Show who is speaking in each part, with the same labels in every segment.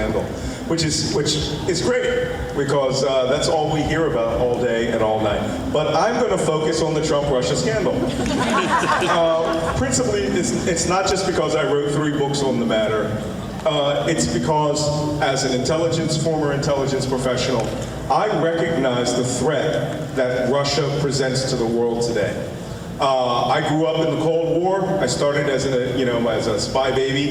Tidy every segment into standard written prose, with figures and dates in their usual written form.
Speaker 1: scandal, which is great, because that's all we hear about all day and all night. But I'm going to focus on the Trump-Russia scandal. Principally, it's not just because I wrote 3 books on the matter. It's because, as an former intelligence professional, I recognize the threat that Russia presents to the world today. I grew up in the Cold War. I started as a spy baby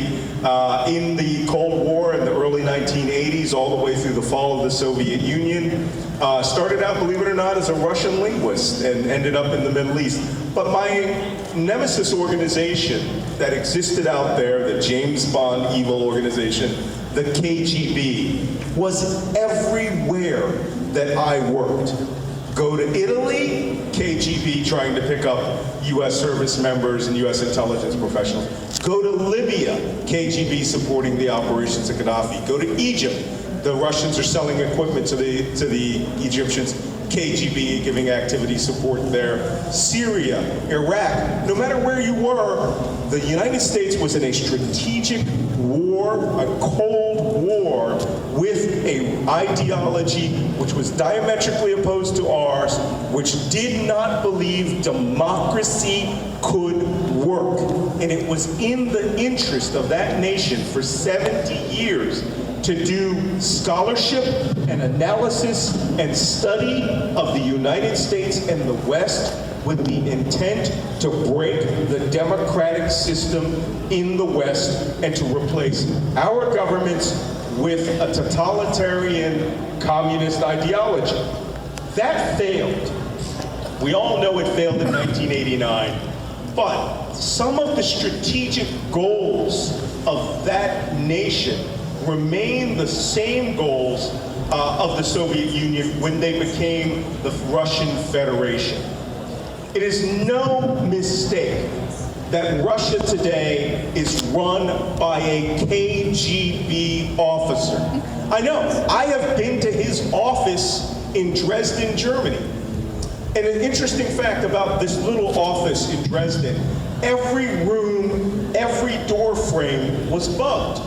Speaker 1: in the Cold War in the early 1980s, all the way through the fall of the Soviet Union. Started out, believe it or not, as a Russian linguist and ended up in the Middle East. But my nemesis organization that existed out there, the James Bond evil organization, the KGB, was everywhere that I worked. Go to Italy, KGB trying to pick up US service members and US intelligence professionals. Go to Libya, KGB supporting the operations of Gaddafi. Go to Egypt, the Russians are selling equipment to the Egyptians, KGB giving activity support there. Syria, Iraq, no matter where you were, the United States was in a strategic war, a Cold War, with an ideology which was diametrically opposed to ours, which did not believe democracy could work. And it was in the interest of that nation for 70 years to do scholarship and analysis and study of the United States and the West with the intent to break the democratic system in the West and to replace our governments with a totalitarian communist ideology. That failed. We all know it failed in 1989, but some of the strategic goals of that nation remain the same goals of the Soviet Union when they became the Russian Federation. It is no mistake that Russia today is run by a KGB officer. I know, I have been to his office in Dresden, Germany. And an interesting fact about this little office in Dresden, every room, every door frame was bugged.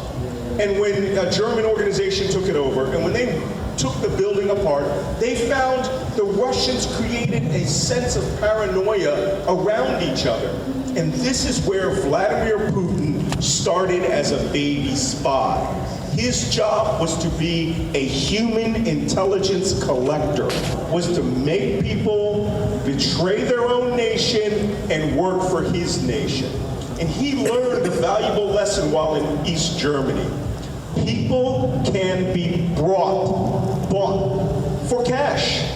Speaker 1: And when a German organization took it over, and when they took the building apart, they found the Russians created a sense of paranoia around each other. And this is where Vladimir Putin started as a baby spy. His job was to be a human intelligence collector, was to make people betray their own nation and work for his nation. And he learned a valuable lesson while in East Germany. People can be bought for cash.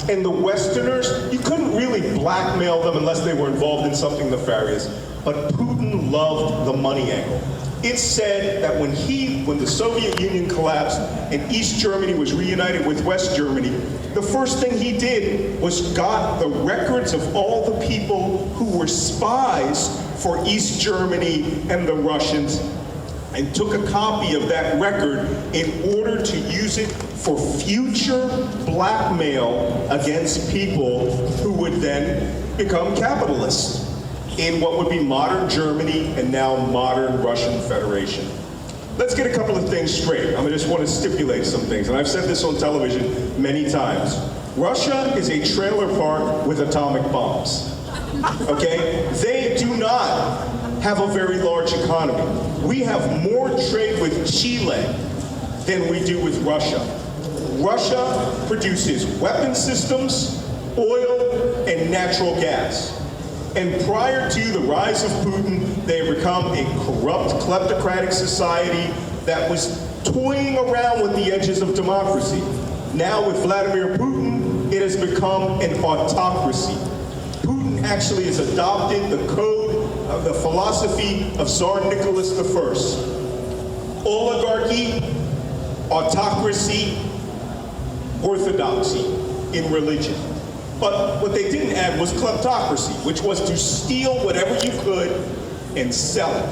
Speaker 1: And the Westerners, you couldn't really blackmail them unless they were involved in something nefarious. But Putin loved the money angle. It's said that when the Soviet Union collapsed and East Germany was reunited with West Germany, the first thing he did was got the records of all the people who were spies for East Germany and the Russians, and took a copy of that record in order to use it for future blackmail against people who would then become capitalists in what would be modern Germany and now modern Russian Federation. Let's get a couple of things straight. I just want to stipulate some things, and I've said this on television many times. Russia is a trailer park with atomic bombs, okay? They do not have a very large economy. We have more trade with Chile than we do with Russia. Russia produces weapon systems, oil, and natural gas. And prior to the rise of Putin, they have become a corrupt, kleptocratic society that was toying around with the edges of democracy. Now with Vladimir Putin, it has become an autocracy. Putin actually has adopted the code, the philosophy of Tsar Nicholas I. Oligarchy, autocracy, orthodoxy in religion. But what they didn't add was kleptocracy, which was to steal whatever you could and sell it.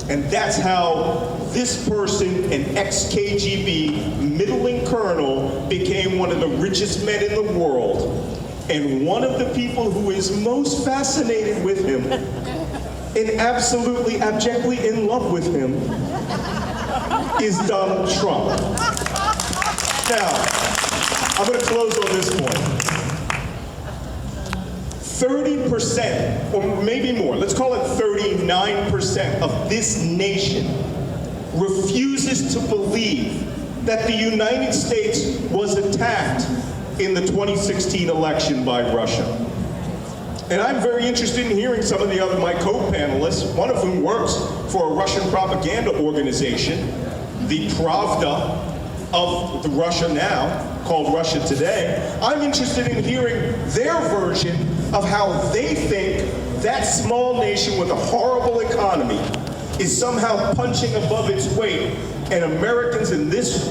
Speaker 1: And that's how this person, an ex-KGB middling colonel, became one of the richest men in the world. And one of the people who is most fascinated with him and absolutely abjectly in love with him is Donald Trump. Now, I'm going to close on this point. 30%, or maybe more, let's call it 39% of this nation refuses to believe that the United States was attacked in the 2016 election by Russia. And I'm very interested in hearing some of my co-panelists, one of whom works for a Russian propaganda organization, the Pravda of Russia now, called Russia Today. I'm interested in hearing their version of how they think that small nation with a horrible economy is somehow punching above its weight, and Americans in this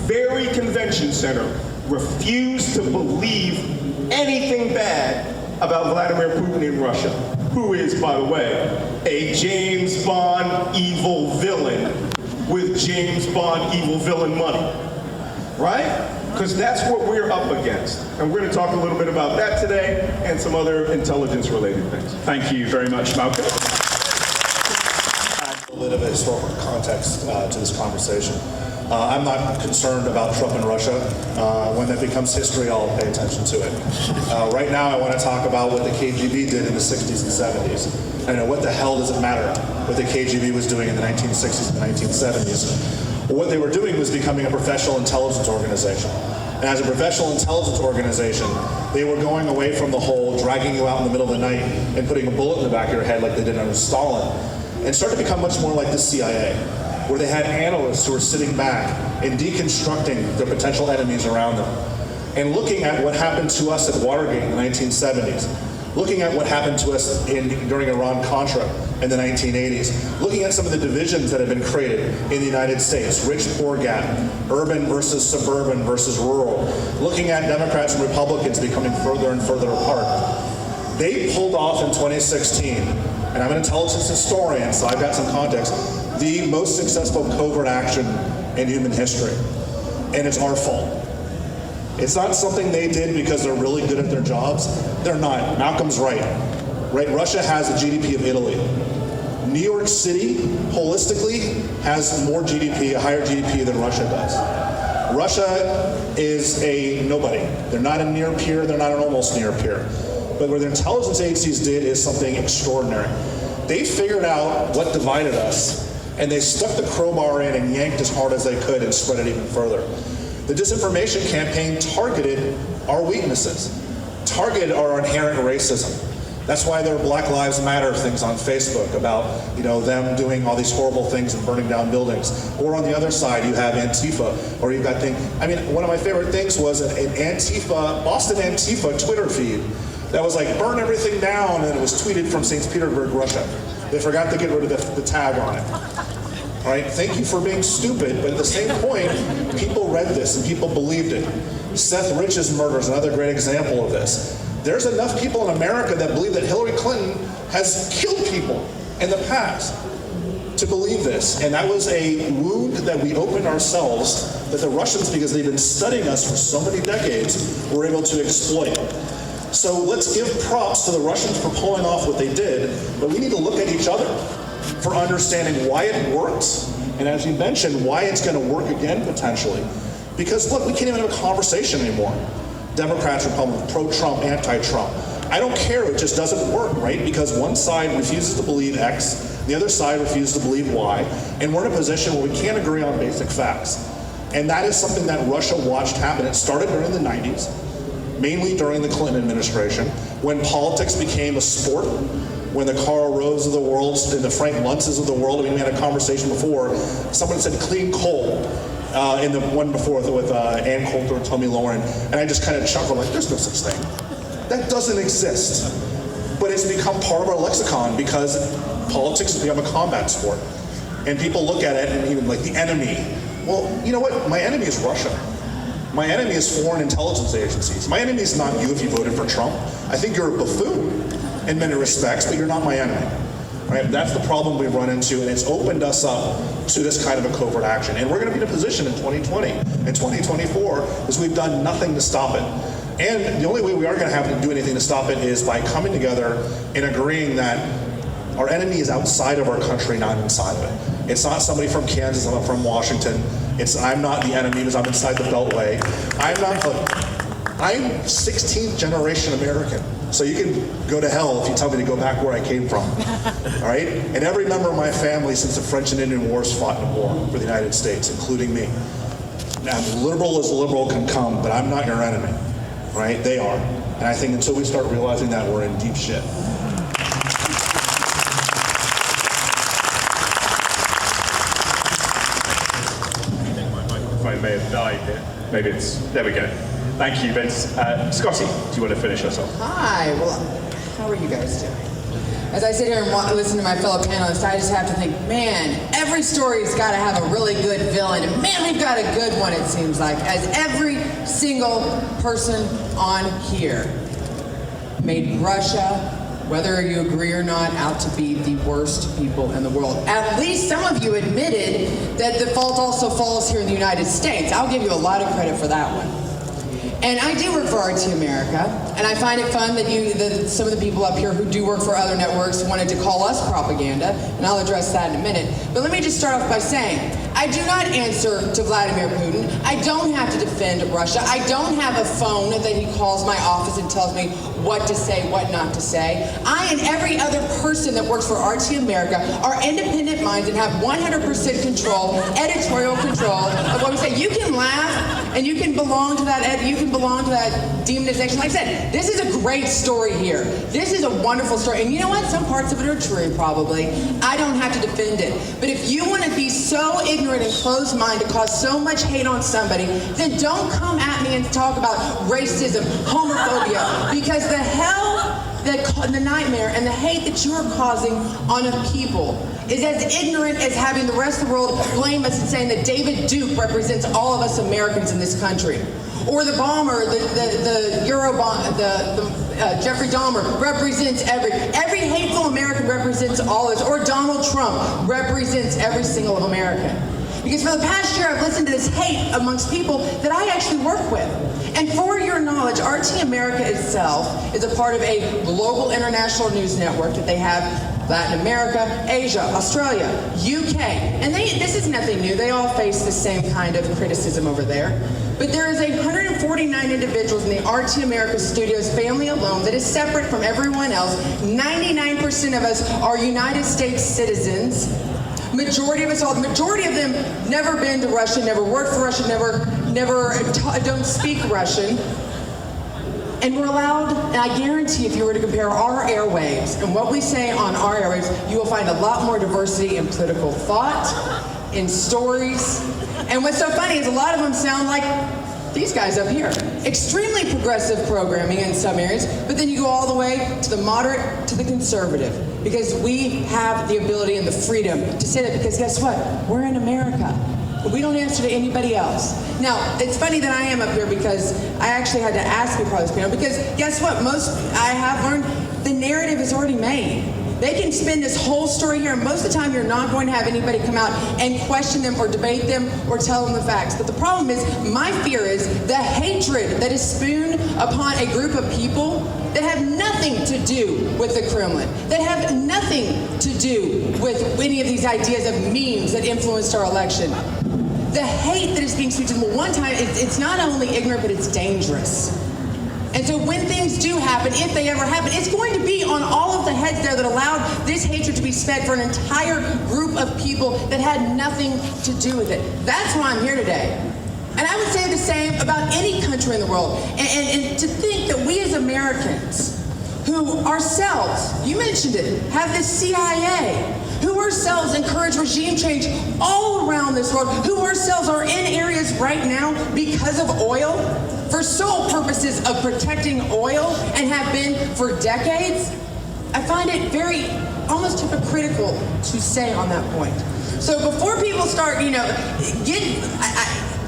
Speaker 1: very convention center refuse to believe anything bad about Vladimir Putin in Russia, who is, by the way, a James Bond evil villain with James Bond evil villain money, right? Because that's what we're up against. And we're going to talk a little bit about that today and some other intelligence-related things.
Speaker 2: Thank you very much, Malcolm.
Speaker 3: A little bit of historical context to this conversation. I'm not concerned about Trump and Russia. When that becomes history, I'll pay attention to it. Right now, I want to talk about what the KGB did in the 60s and 70s. I know, what the hell does it matter what the KGB was doing in the 1960s and 1970s? Well, what they were doing was becoming a professional intelligence organization. And as a professional intelligence organization, they were going away from the whole dragging you out in the middle of the night and putting a bullet in the back of your head like they did under Stalin, and started to become much more like the CIA, where they had analysts who were sitting back and deconstructing the potential enemies around them, and looking at what happened to us at Watergate in the 1970s, looking at what happened to us during Iran-Contra in the 1980s, looking at some of the divisions that have been created in the United States, rich-poor gap, urban versus suburban versus rural, looking at Democrats and Republicans becoming further and further apart. They pulled off in 2016, and I'm an intelligence historian, so I've got some context, the most successful covert action in human history. And it's our fault. It's not something they did because they're really good at their jobs. They're not. Malcolm's right. Russia has the GDP of Italy. New York City, holistically, has more GDP, a higher GDP than Russia does. Russia is a nobody. They're not a near peer, they're not an almost near peer. But what the intelligence agencies did is something extraordinary. They figured out what divided us, and they stuck the crowbar in and yanked as hard as they could and spread it even further. The disinformation campaign targeted our weaknesses, targeted our inherent racism. That's why there are Black Lives Matter things on Facebook about, them doing all these horrible things and burning down buildings. Or on the other side, you have Antifa, or you've got things. One of my favorite things was an Antifa, Boston Antifa Twitter feed that was like, burn everything down, and it was tweeted from St. Petersburg, Russia. They forgot to get rid of the tag on it. All right, thank you for being stupid, but at the same point, people read this and people believed it. Seth Rich's murder is another great example of this. There's enough people in America that believe that Hillary Clinton has killed people in the past to believe this. And that was a wound that we opened ourselves that the Russians, because they've been studying us for so many decades, were able to exploit. So let's give props to the Russians for pulling off what they did, but we need to look at each other for understanding why it works, and as you mentioned, why it's going to work again potentially. Because look, we can't even have a conversation anymore. Democrats, Republicans, pro-Trump, anti-Trump. I don't care, it just doesn't work, right? Because one side refuses to believe X, the other side refuses to believe Y, and we're in a position where we can't agree on basic facts. And that is something that Russia watched happen. It started during the 90s, mainly during the Clinton administration, when politics became a sport, when the Karl Roves of the world and the Frank Luntzes of the world, we had a conversation before, someone said clean coal in the one before with Ann Coulter and Tommy Lauren, and I just kind of chuckled like, there's no such thing. That doesn't exist. But it's become part of our lexicon because politics has become a combat sport. And people look at it and even like the enemy. Well, you know what? My enemy is Russia. My enemy is foreign intelligence agencies. My enemy is not you if you voted for Trump. I think you're a buffoon in many respects, but you're not my enemy. Right? That's the problem we've run into, and it's opened us up to this kind of a covert action. And we're going to be in a position in 2020 and 2024 is we've done nothing to stop it. And the only way we are going to have to do anything to stop it is by coming together and agreeing that our enemy is outside of our country, not inside of it. It's not somebody from Kansas, I'm from Washington. I'm not the enemy because I'm inside the Beltway. I'm 16th generation American. So you can go to hell if you tell me to go back where I came from. All right? And every member of my family since the French and Indian Wars fought in a war for the United States, including me. Now, liberal as liberal can come, but I'm not your enemy. Right? They are. And I think until we start realizing that, we're in deep shit.
Speaker 2: Microphone may have died here. Maybe there we go. Thank you, Vince. Scottie, do you want to finish us off?
Speaker 4: Hi, well, how are you guys doing? As I sit here and listen to my fellow panelists, I just have to think, man, every story's got to have a really good villain. And man, we've got a good one, it seems like, as every single person on here made Russia, whether you agree or not, out to be the worst people in the world. At least some of you admitted that the fault also falls here in the United States. I'll give you a lot of credit for that one. And I do work for RT America, and I find it fun that some of the people up here who do work for other networks wanted to call us propaganda, and I'll address that in a minute. But let me just start off by saying, I do not answer to Vladimir Putin. I don't have to defend Russia. I don't have a phone that he calls my office and tells me what to say, what not to say. I and every other person that works for RT America are independent minds and have 100% control, editorial control of what we say. You can laugh and you can belong to that demonization. Like I said, this is a great story here. This is a wonderful story. And you know what? Some parts of it are true, probably. I don't have to defend it. But if you want to be so ignorant and closed-minded to cause so much hate on somebody, then don't come at me and talk about racism, homophobia, because the hell, the nightmare and the hate that you're causing on a people is as ignorant as having the rest of the world blame us and saying that David Duke represents all of us Americans in this country. Or the bomber, the Eurobomb, Jeffrey Dahmer represents every hateful American represents all of us. Or Donald Trump represents every single American. Because for the past year, I've listened to this hate amongst people that I actually work with. And for your knowledge, RT America itself is a part of a global international news network that they have Latin America, Asia, Australia, UK. And this is nothing new. They all face the same kind of criticism over there. But there is 149 individuals in the RT America Studios family alone that is separate from everyone else. 99% of us are United States citizens. Majority of us all, the majority of them never been to Russia, never worked for Russia, don't speak Russian. And we're allowed, and I guarantee if you were to compare our airwaves and what we say on our airwaves, you will find a lot more diversity in political thought, in stories. And what's so funny is a lot of them sound like these guys up here. Extremely progressive programming in some areas, but then you go all the way to the moderate to the conservative. Because we have the ability and the freedom to say that, because guess what? We're in America. We don't answer to anybody else. Now, it's funny that I am up here because I actually had to ask people on this panel, because guess what? I have learned the narrative is already made. They can spin this whole story here, and most of the time you're not going to have anybody come out and question them or debate them or tell them the facts. But the problem is, my fear is the hatred that is spewed upon a group of people that have nothing to do with the Kremlin, that have nothing to do with any of these ideas of memes that influenced our election. The hate that is being spewed to them, one time, it's not only ignorant, but it's dangerous. And so when things do happen, if they ever happen, it's going to be on all of the heads there that allowed this hatred to be spread for an entire group of people that had nothing to do with it. That's why I'm here today. And I would say the same about any country in the world. And to think that we as Americans, who ourselves, you mentioned it, have the CIA, who ourselves encourage regime change all around this world, who ourselves are in areas right now because of oil, for sole purposes of protecting oil, and have been for decades, I find it very, almost hypocritical to say on that point. So before people start,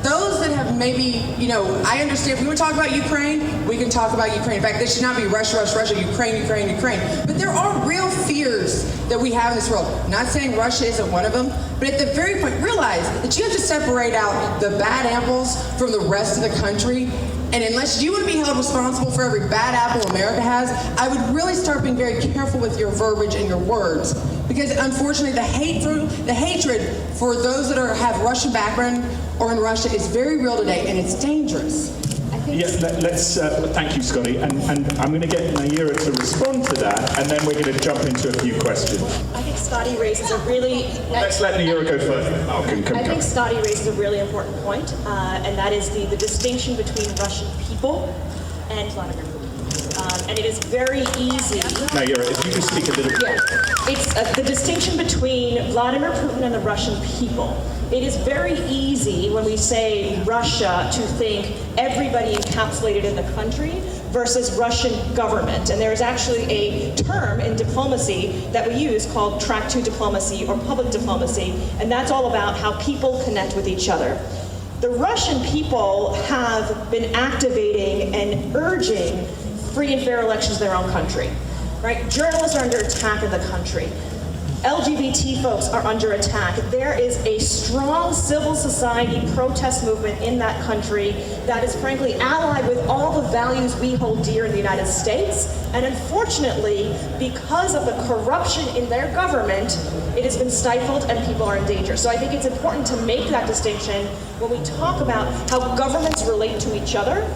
Speaker 4: those that have maybe, I understand, if we want to talk about Ukraine, we can talk about Ukraine. In fact, this should not be Russia, Russia, Russia, Ukraine, Ukraine, Ukraine. But there are real fears that we have in this world. I'm not saying Russia isn't one of them, but at the very point, realize that you have to separate out the bad apples from the rest of the country. And unless you want to be held responsible for every bad apple America has, I would really start being very careful with your verbiage and your words. Because unfortunately, the hatred for those that have Russian background or in Russia is very real today, and it's dangerous.
Speaker 2: Yeah, let's thank you, Scottie, and I'm going to get Nayerra to respond to that, and then we're going to jump into a few questions.
Speaker 5: I think Scottie raises a really...
Speaker 2: Well, let's let Nayerra go first.
Speaker 5: I think Scottie raises a really important point, and that is the distinction between Russian people and Vladimir Putin. And it is very easy...
Speaker 2: Nayerra, if you can speak a little bit.
Speaker 5: Yeah, it's the distinction between Vladimir Putin and the Russian people. It is very easy when we say Russia to think everybody encapsulated in the country versus Russian government. And there is actually a term in diplomacy that we use called track 2 diplomacy or public diplomacy, and that's all about how people connect with each other. The Russian people have been activating and urging free and fair elections in their own country, right? Journalists are under attack in the country. LGBT folks are under attack. There is a strong civil society protest movement in that country that is frankly allied with all the values we hold dear in the United States. And unfortunately, because of the corruption in their government, it has been stifled and people are in danger. So I think it's important to make that distinction when we talk about how governments relate to each other.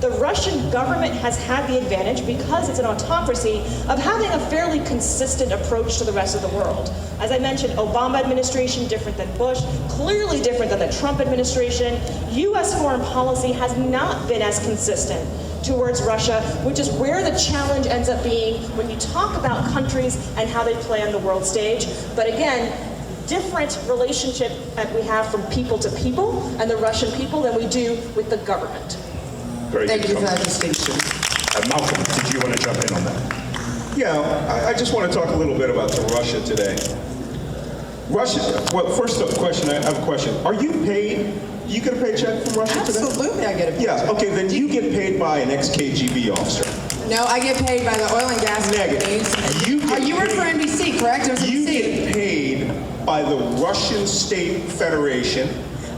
Speaker 5: The Russian government has had the advantage, because it's an autocracy, of having a fairly consistent approach to the rest of the world. As I mentioned, Obama administration different than Bush, clearly different than the Trump administration. U.S. foreign policy has not been as consistent towards Russia, which is where the challenge ends up being when you talk about countries and how they play on the world stage. But again, different relationship that we have from people to people and the Russian people than we do with the government.
Speaker 4: Thank you for that distinction.
Speaker 2: Malcolm, did you want to jump in on that?
Speaker 1: Yeah, I just want to talk a little bit about Russia today. Russia, well, first up, I have a question. Are you paid? You get a paycheck from Russia today?
Speaker 4: Absolutely, I get a paycheck.
Speaker 1: Yeah, okay, then you get paid by an ex-KGB officer.
Speaker 4: No, I get paid by the oil and gas companies.
Speaker 1: You
Speaker 4: work for NBC, correct? It was
Speaker 1: You
Speaker 4: NBC.
Speaker 1: get paid by the Russian State Federation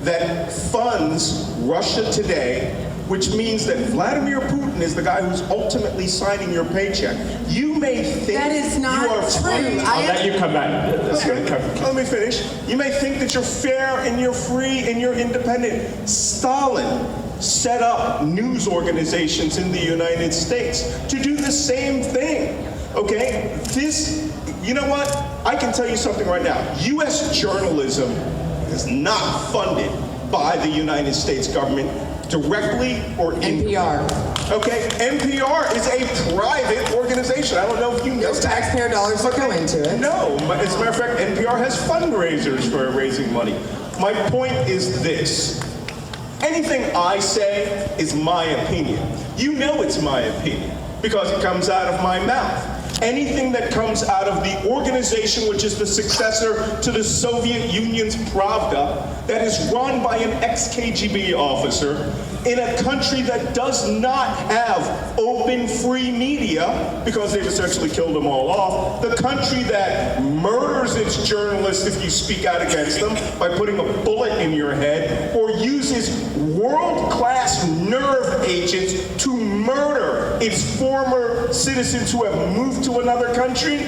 Speaker 1: that funds Russia Today, which means that Vladimir Putin is the guy who's ultimately signing your paycheck. You may think
Speaker 4: That is not
Speaker 1: you are
Speaker 4: true.
Speaker 2: I'll let you come back.
Speaker 1: Okay, let me finish. You may think that you're fair and you're free and you're independent. Stalin set up news organizations in the United States to do the same thing. Okay? You know what? I can tell you something right now. U.S. journalism is not funded by the United States government directly or
Speaker 4: NPR.
Speaker 1: Okay, NPR is a private organization. I don't know if you know
Speaker 4: There's
Speaker 1: that.
Speaker 4: taxpayer dollars that go into it.
Speaker 1: No, as a matter of fact, NPR has fundraisers for raising money. My point is this. Anything I say is my opinion. You know it's my opinion because it comes out of my mouth. Anything that comes out of the organization which is the successor to the Soviet Union's Pravda, that is run by an ex-KGB officer in a country that does not have open, free media, because they've essentially killed them all off, the country that murders its journalists if you speak out against them by putting a bullet in your head, or uses world-class nerve agents to murder its former citizens who have moved to another country.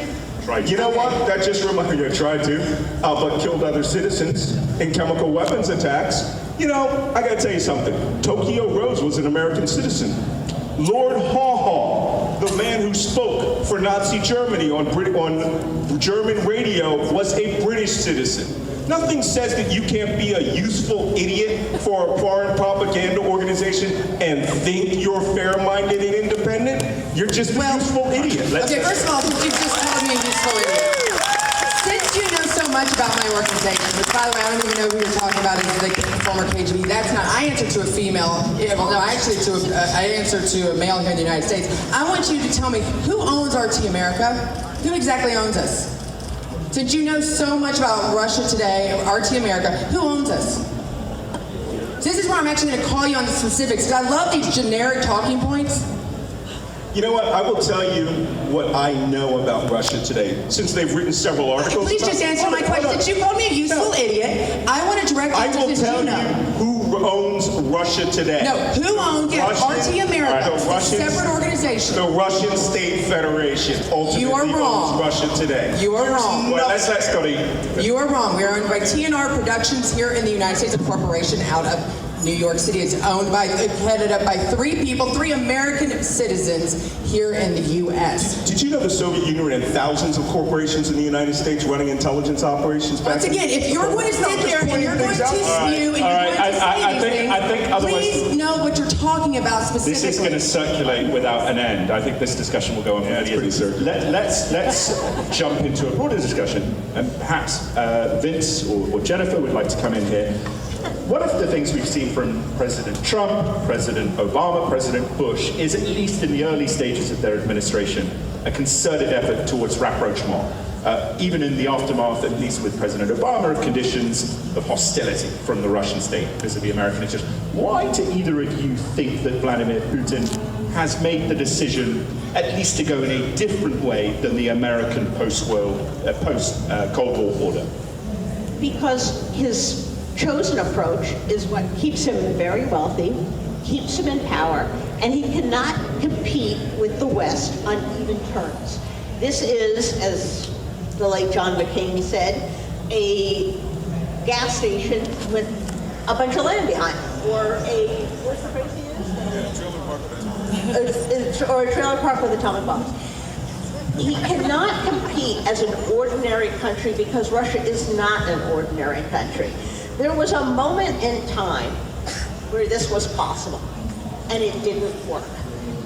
Speaker 1: You know what? That just reminded me, I tried to, but killed other citizens in chemical weapons attacks. You know, I gotta tell you something. Tokyo Rose was an American citizen. Lord Haw Haw, the man who spoke for Nazi Germany on German radio, was a British citizen. Nothing says that you can't be a useful idiot for a foreign propaganda organization and think you're fair-minded and independent. You're just a useful idiot.
Speaker 4: Okay, first of all, since you just called me a useful idiot, since you know so much about my organization, which by the way, I don't even know who you're talking about as the former KGB, that's not, I answer to a female, well no, actually I answer to a male here in the United States. I want you to tell me, who owns RT America? Who exactly owns us? Since you know so much about Russia Today, RT America, who owns us? So this is where I'm actually going to call you on the specifics, because I love these generic talking points.
Speaker 1: You know what? I will tell you what I know about Russia Today, since they've written several articles.
Speaker 4: Please just answer my question. Since you called me a useful idiot, I want to direct you
Speaker 1: I
Speaker 4: to
Speaker 1: will
Speaker 4: this
Speaker 1: tell you
Speaker 4: know.
Speaker 1: who Who owns Russia today?
Speaker 4: No, who owns it? RT America. It's a
Speaker 1: Russians-
Speaker 4: separate organization.
Speaker 1: The Russian State Federation ultimately
Speaker 4: You are wrong.
Speaker 1: owns Russia today.
Speaker 4: You are wrong.
Speaker 1: Well, let's let Scottie.
Speaker 4: You are wrong. We are owned by TNR Productions here in the United States, a corporation out of New York City. It's headed up by 3 people, 3 American citizens here in the U.S.
Speaker 1: Did you know the Soviet Union had thousands of corporations in the United States running intelligence operations back
Speaker 4: Once again, if you're going to sit there and you're going to spew and you're going to say
Speaker 2: I think otherwise
Speaker 4: please know what you're talking about specifically.
Speaker 2: this is going to circulate without an end. I think this discussion will go on for years. Let's jump into a broader discussion, and perhaps Vince or Jennifer would like to come in here. One of the things we've seen from President Trump, President Obama, President Bush is, at least in the early stages of their administration, a concerted effort towards rapprochement. Even in the aftermath, at least with President Obama, of conditions of hostility from the Russian state vis-a-vis the American interest. Why do either of you think that Vladimir Putin has made the decision, at least to go in a different way than the American post-Cold War order?
Speaker 6: Because his chosen approach is what keeps him very wealthy, keeps him in power, and he cannot compete with the West on even terms. This is, as the late John McCain said, a gas station with a bunch of land behind it, or a, what's the phrase he used? Or a trailer park with atomic bombs. He cannot compete as an ordinary country because Russia is not an ordinary country. There was a moment in time where this was possible, and it didn't work.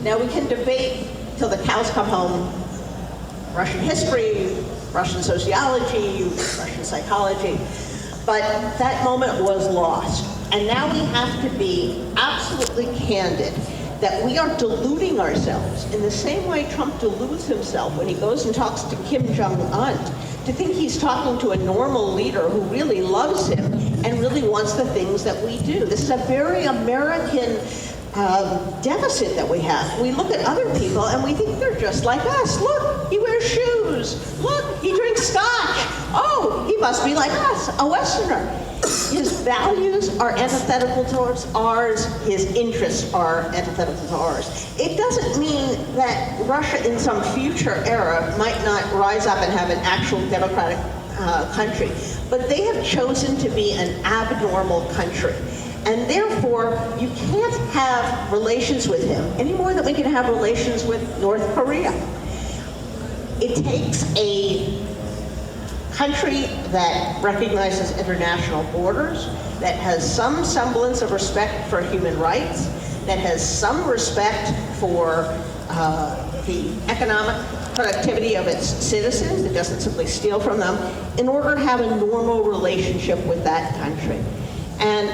Speaker 6: Now we can debate till the cows come home Russian history, Russian sociology, Russian psychology, but that moment was lost. And now we have to be absolutely candid that we are deluding ourselves in the same way Trump deludes himself when he goes and talks to Kim Jong-un, to think he's talking to a normal leader who really loves him and really wants the things that we do. This is a very American deficit that we have. We look at other people and we think they're just like us. Look, he wears shoes. Look, he drinks scotch. Oh, he must be like us, a Westerner. His values are antithetical towards ours. His interests are antithetical to ours. It doesn't mean that Russia in some future era might not rise up and have an actual democratic country, but they have chosen to be an abnormal country. And therefore, you can't have relations with him any more than we can have relations with North Korea. It takes a country that recognizes international borders, that has some semblance of respect for human rights, that has some respect for the economic productivity of its citizens, that doesn't simply steal from them, in order to have a normal relationship with that country. And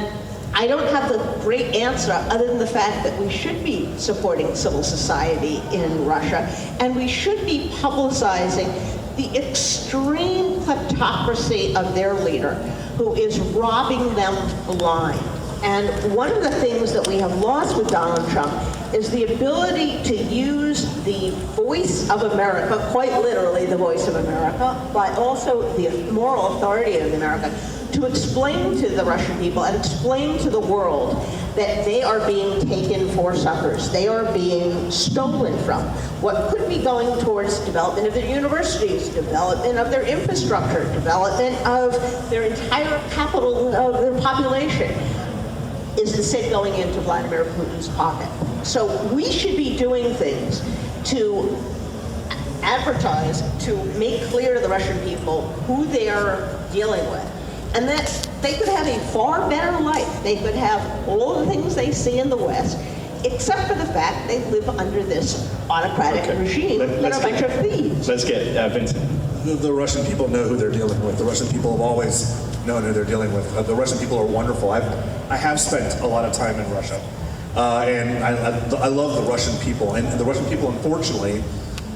Speaker 6: I don't have the great answer other than the fact that we should be supporting civil society in Russia, and we should be publicizing the extreme kleptocracy of their leader, who is robbing them blind. And one of the things that we have lost with Donald Trump is the ability to use the voice of America, quite literally the voice of America, but also the moral authority of America, to explain to the Russian people and explain to the world that they are being taken for suckers. They are being stolen from. What could be going towards development of their universities, development of their infrastructure, development of their entire capital of their population, is instead going into Vladimir Putin's pocket. So we should be doing things to advertise, to make clear to the Russian people who they are dealing with, and that they could have a far better life. They could have all the things they see in the West, except for the fact they live under this autocratic regime that are a bunch of thieves.
Speaker 2: Let's get Vincent.
Speaker 3: The Russian people know who they're dealing with. The Russian people have always known who they're dealing with. The Russian people are wonderful. I have spent a lot of time in Russia, and I love the Russian people. And the Russian people, unfortunately,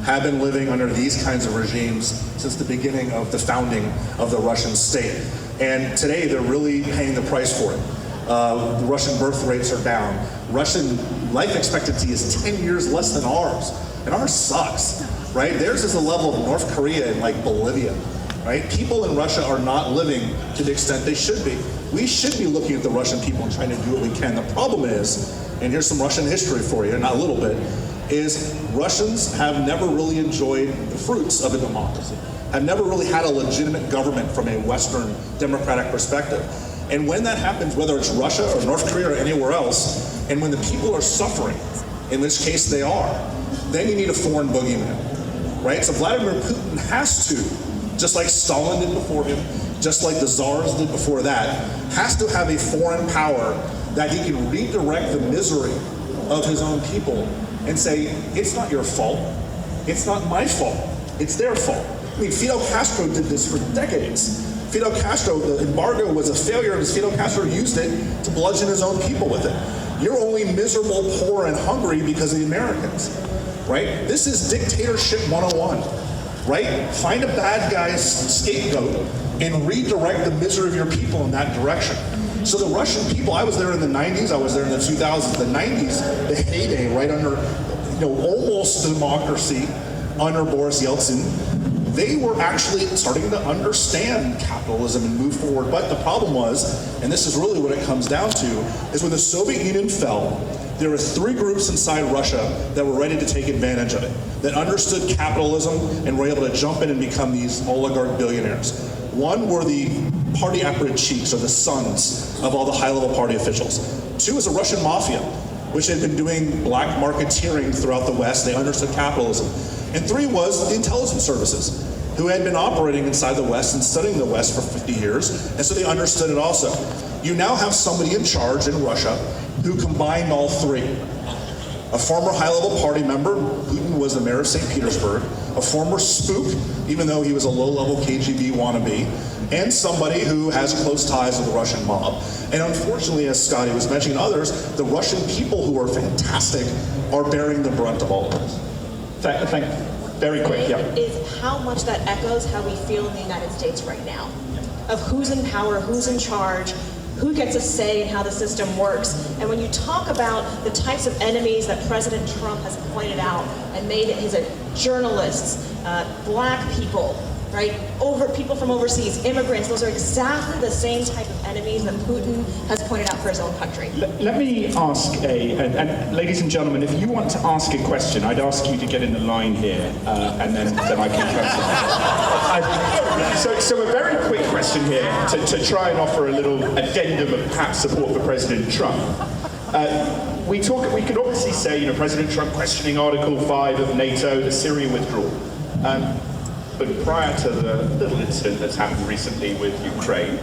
Speaker 3: have been living under these kinds of regimes since the beginning of the founding of the Russian state. And today, they're really paying the price for it. The Russian birth rates are down. Russian life expectancy is 10 years less than ours, and ours sucks, right? Theirs is the level of North Korea and like Bolivia, right? People in Russia are not living to the extent they should be. We should be looking at the Russian people and trying to do what we can. The problem is, and here's some Russian history for you, not a little bit, is Russians have never really enjoyed the fruits of a democracy, have never really had a legitimate government from a Western democratic perspective. And when that happens, whether it's Russia or North Korea or anywhere else, and when the people are suffering, in which case they are, then you need a foreign boogeyman, right? So Vladimir Putin has to, just like Stalin did before him, just like the Tsars did before that, has to have a foreign power that he can redirect the misery of his own people and say, it's not your fault, it's not my fault, it's their fault. I mean, Fidel Castro did this for decades. Fidel Castro, the embargo was a failure because Fidel Castro used it to bludgeon his own people with it. You're only miserable, poor, and hungry because of the Americans, right? This is dictatorship 101, right? Find a bad guy's scapegoat and redirect the misery of your people in that direction. So the Russian people, I was there in the 90s, I was there in the 2000s, the 90s, the heyday, right under, almost democracy under Boris Yeltsin, they were actually starting to understand capitalism and move forward. But the problem was, and this is really what it comes down to, is when the Soviet Union fell, there were three groups inside Russia that were ready to take advantage of it, that understood capitalism and were able to jump in and become these oligarch billionaires. One were the party apparatchiks, or the sons of all the high-level party officials. Two is the Russian mafia, which had been doing black marketeering throughout the West. They understood capitalism. And three was the intelligence services, who had been operating inside the West and studying the West for 50 years, and so they understood it also. You now have somebody in charge in Russia who combined all three. A former high-level party member, Putin was the mayor of St. Petersburg, a former spook, even though he was a low-level KGB wannabe, and somebody who has close ties with the Russian mob. And unfortunately, as Scottie was mentioning, others, the Russian people, who are fantastic, are bearing the brunt of all of this.
Speaker 2: Thank you. Very quick, yeah.
Speaker 5: Is how much that echoes how we feel in the United States right now, of who's in power, who's in charge, who gets a say in how the system works. And when you talk about the types of enemies that President Trump has pointed out and made it his journalists, black people, right? People from overseas, immigrants, those are exactly the same type of enemies that Putin has pointed out for his own country.
Speaker 2: Let me ask and ladies and gentlemen, if you want to ask a question, I'd ask you to get in the line here, and then I can come. So a very quick question here to try and offer a little addendum of perhaps support for President Trump. We could obviously say, President Trump questioning Article 5 of NATO, the Syria withdrawal. But prior to the little incident that's happened recently with Ukraine,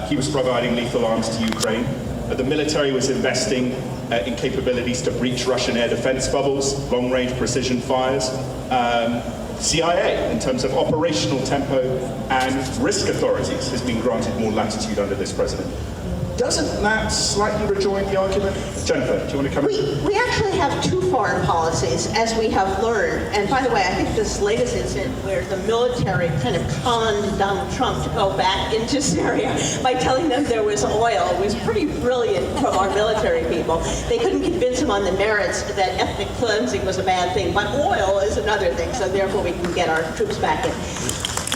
Speaker 2: he was providing lethal arms to Ukraine. The military was investing in capabilities to breach Russian air defense bubbles, long-range precision fires. CIA, in terms of operational tempo and risk authorities, has been granted more latitude under this president. Doesn't that slightly rejoin the argument? Jennifer, do you want to come in?
Speaker 6: We actually have two foreign policies, as we have learned. And by the way, I think this latest incident where the military kind of conned Donald Trump to go back into Syria by telling them there was oil was pretty brilliant from our military people. They couldn't convince him on the merits that ethnic cleansing was a bad thing, but oil is another thing, so therefore we can get our troops back in.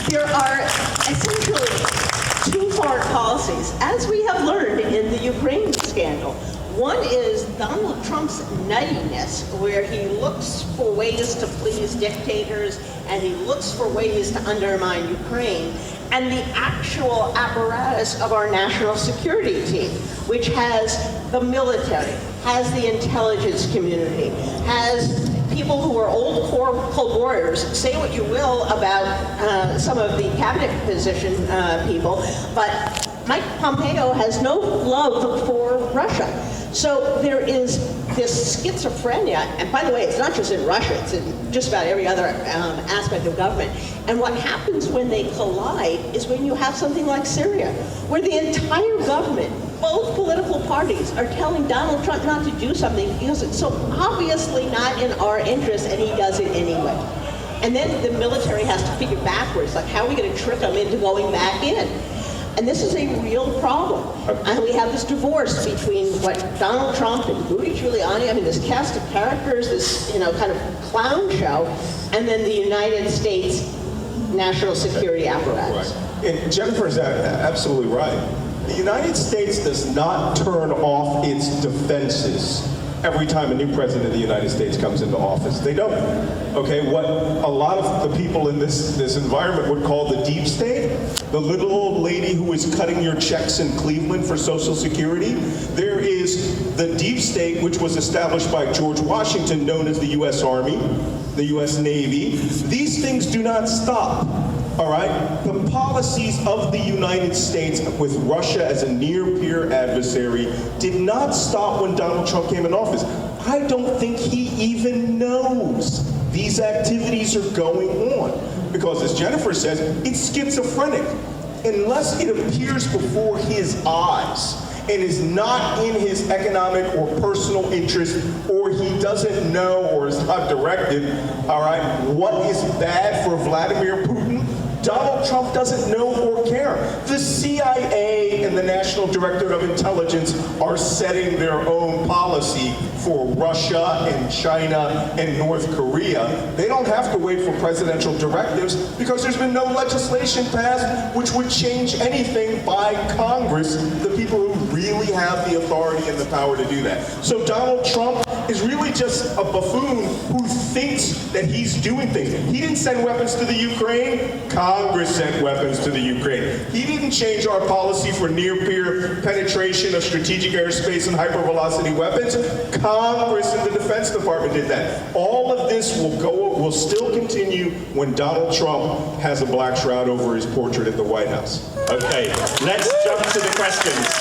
Speaker 6: There are essentially two foreign policies, as we have learned in the Ukraine scandal. One is Donald Trump's nuttiness, where he looks for ways to please dictators and he looks for ways to undermine Ukraine, and the actual apparatus of our national security team, which has the military, has the intelligence community, has people who are old Cold Warriors. Say what you will about some of the cabinet position people, but Mike Pompeo has no love for Russia. So there is this schizophrenia, and by the way, it's not just in Russia, it's in just about every other aspect of government. And what happens when they collide is when you have something like Syria, where the entire government, both political parties, are telling Donald Trump not to do something because it's so obviously not in our interest, and he does it anyway. And then the military has to figure backwards, like how are we going to trick him into going back in? And this is a real problem. And we have this divorce between what Donald Trump and Rudy Giuliani, I mean, this cast of characters, this kind of clown show, and then the United States national security apparatus.
Speaker 1: Right. And Jennifer is absolutely right. The United States does not turn off its defenses every time a new president of the United States comes into office. They don't. Okay, what a lot of the people in this environment would call the deep state, the little old lady who is cutting your checks in Cleveland for Social Security, there is the deep state, which was established by George Washington, known as the U.S. Army, the U.S. Navy. These things do not stop. All right? The policies of the United States with Russia as a near-peer adversary did not stop when Donald Trump came in office. I don't think he even knows these activities are going on. Because as Jennifer says, it's schizophrenic. Unless it appears before his eyes and is not in his economic or personal interest, or he doesn't know or is not directed, all right, what is bad for Vladimir Putin, Donald Trump doesn't know or care. The CIA and the National Directorate of Intelligence are setting their own policy for Russia and China and North Korea. They don't have to wait for presidential directives because there's been no legislation passed which would change anything by Congress, the people who really have the authority and the power to do that. So Donald Trump is really just a buffoon who thinks that he's doing things. He didn't send weapons to the Ukraine. Congress sent weapons to the Ukraine. He didn't change our policy for near-peer penetration of strategic airspace and hypervelocity weapons. Congress and the Defense Department did that. All of this will still continue when Donald Trump has a black shroud over his portrait at the White House.
Speaker 2: Okay, let's jump to the questions.